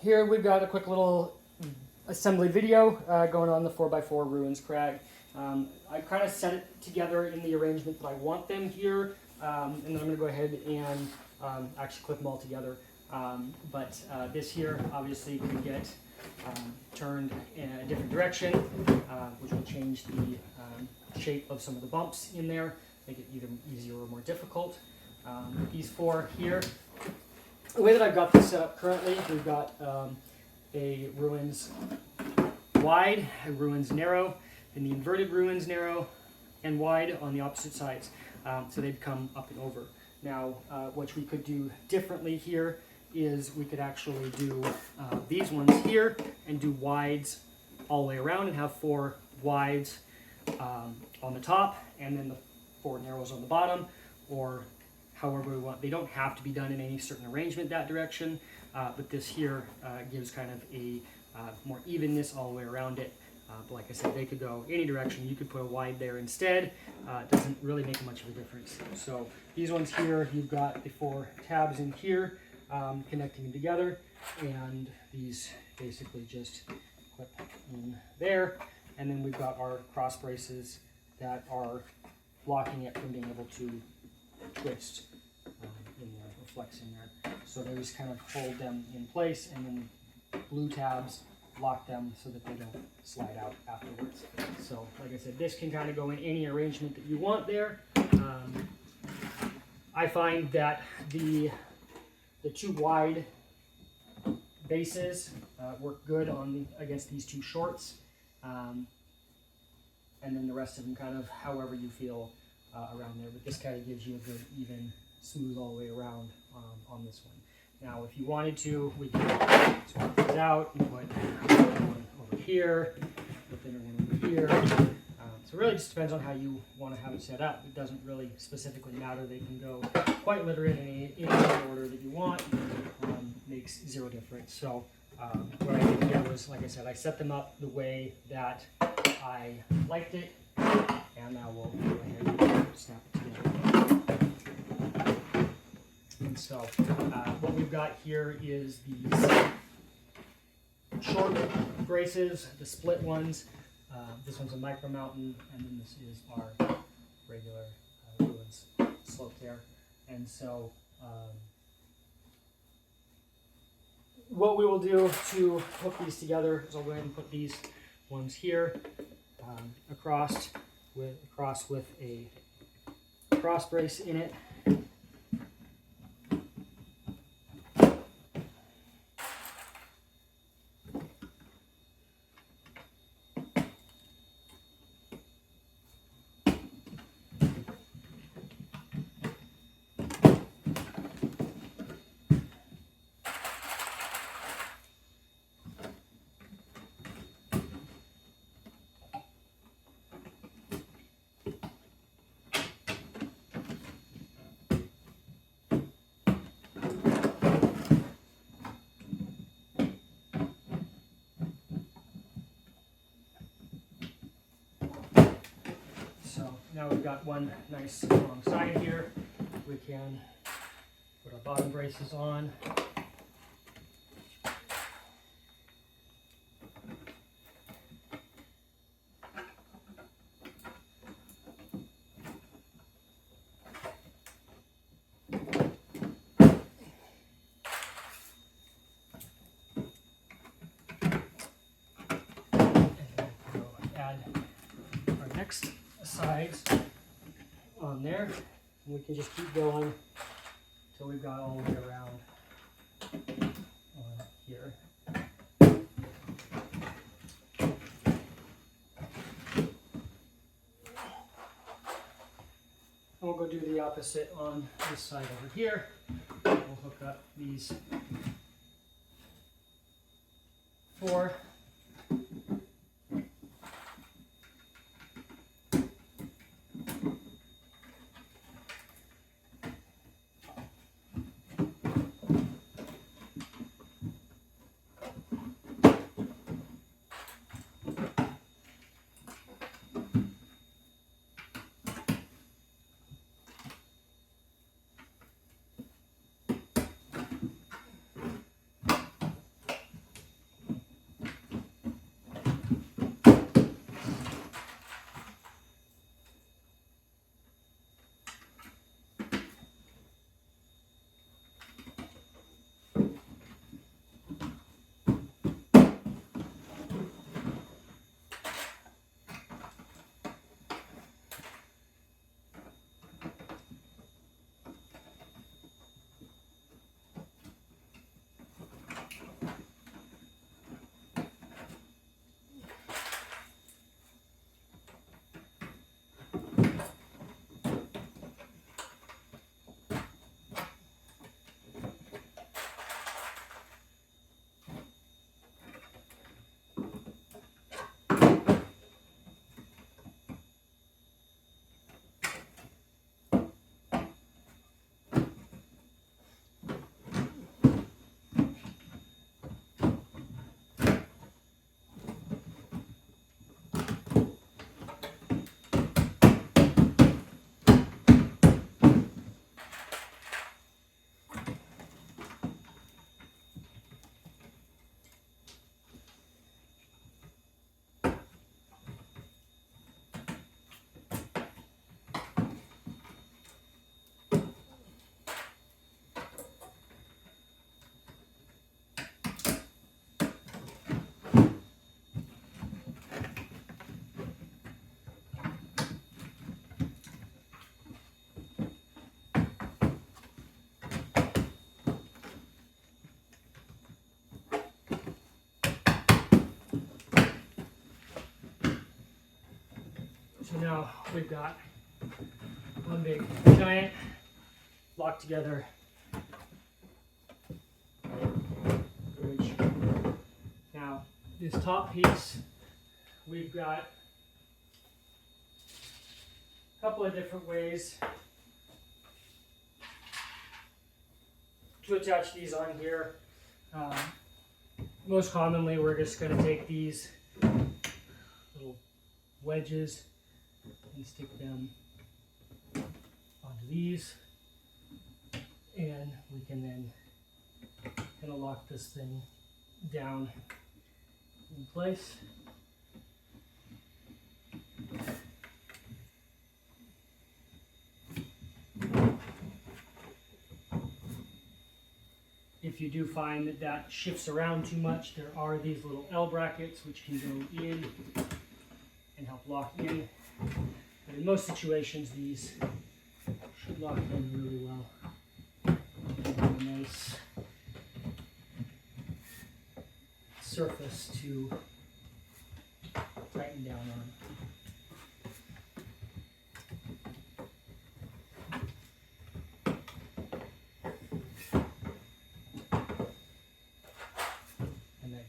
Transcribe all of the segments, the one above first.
Here we've got a quick little assembly video going on the 4x4 ruins crag. I kind of set it together in the arrangement that I want them here, and then I'm going to go ahead and actually clip them all together. But this here obviously can get turned in a different direction, which will change the shape of some of the bumps in there, make it either easier or more difficult. These four here, the way that I've got this set up currently, we've got a ruins wide, a ruins narrow, and the inverted ruins narrow and wide on the opposite sides. So they'd come up and over. Now, what we could do differently here is we could actually do these ones here and do wides all the way around and have four wides on the top and then the four narrows on the bottom, or however we want. They don't have to be done in any certain arrangement that direction, but this here gives kind of a more evenness all the way around it. But like I said, they could go any direction. You could put a wide there instead. It doesn't really make much of a difference. So these ones here, you've got the four tabs in here connecting them together, and these basically just clip in there. And then we've got our cross braces that are blocking it from being able to twist in there, or flex in there. So they just kind of hold them in place, and then blue tabs lock them so that they don't slide out afterwards. So like I said, this can kind of go in any arrangement that you want there. I find that the two wide bases work good on against these two shorts, and then the rest of them kind of however you feel around there. But this kind of gives you a good even smooth all the way around on this one. Now, if you wanted to, we can swap these out and put one over here, put the other one over here. So it really just depends on how you want to have it set up. It doesn't really specifically matter. They can go quite literally in any order that you want. Makes zero difference. So what I did here was, like I said, I set them up the way that I liked it, and now we'll go ahead and snap it together. And so what we've got here is these short braces, the split ones. This one's a micro mountain, and then this is our regular ruins slope there. And so what we will do to hook these together is I'll go ahead and put these ones here across with a cross brace in it. So now we've got one nice long side here. We can put our bottom braces on. Next sides on there, and we can just keep going until we've got all the way around on here. And we'll go do the opposite on this side over here. We'll hook up these four. now we've got one big giant locked together bridge. Now this top piece, we've got a couple of different ways to attach these on here. Most commonly, we're just going to take these little wedges and stick them onto these, and we can then kind of lock this thing down in place. If you do find that that shifts around too much, there are these little L brackets which can go in and help lock in. But in most situations, these should lock in really well. A nice surface to tighten down on.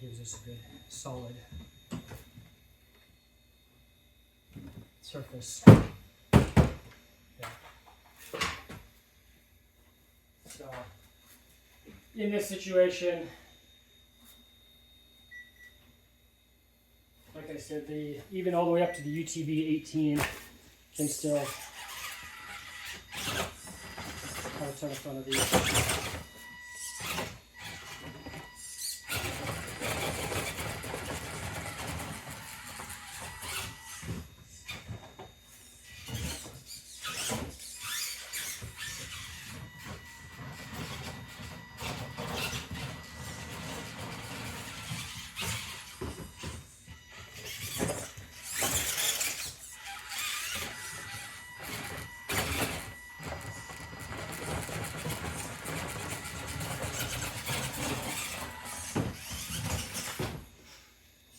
Gives us a good solid surface. Yeah. So in this situation, like I said, even all the way up to the UTV 18 can still have a ton of fun of these.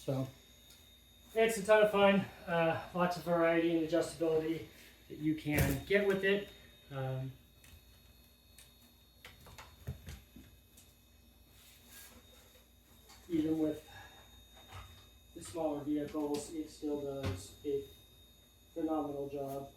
So it's a ton of fun, lots of variety and adjustability that you can get with it. Even with the smaller vehicles, it still does a phenomenal job.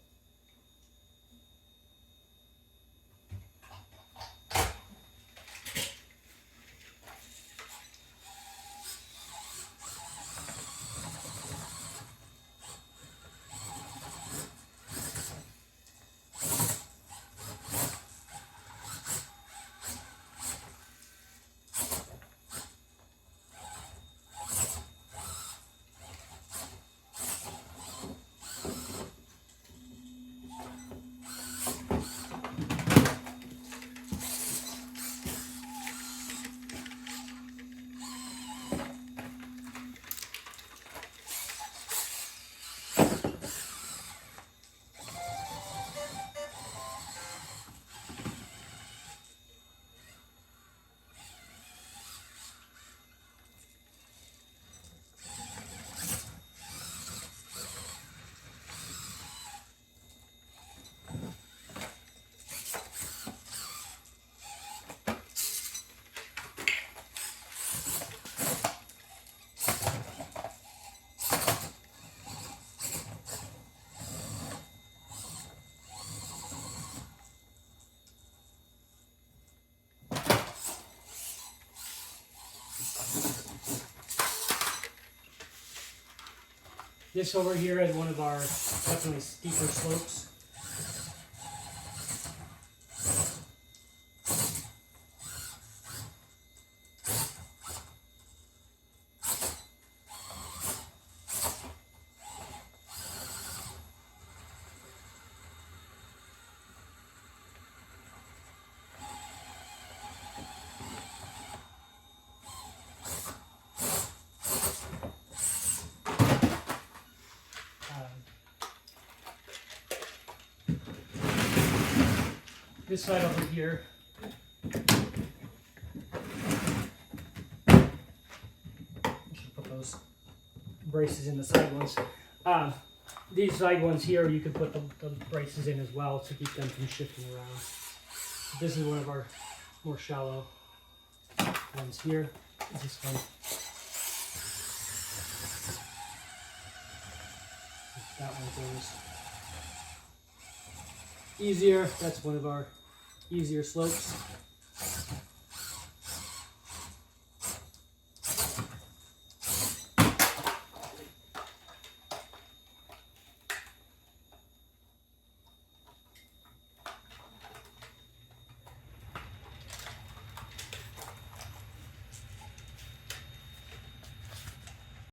This over here is one of our definitely steeper slopes. This side over here, I should put those braces in the side ones. these side ones here, you could put the braces in as well to keep them from shifting around. This is one of our more shallow ones here. This one. That one goes easier. That's one of our easier slopes.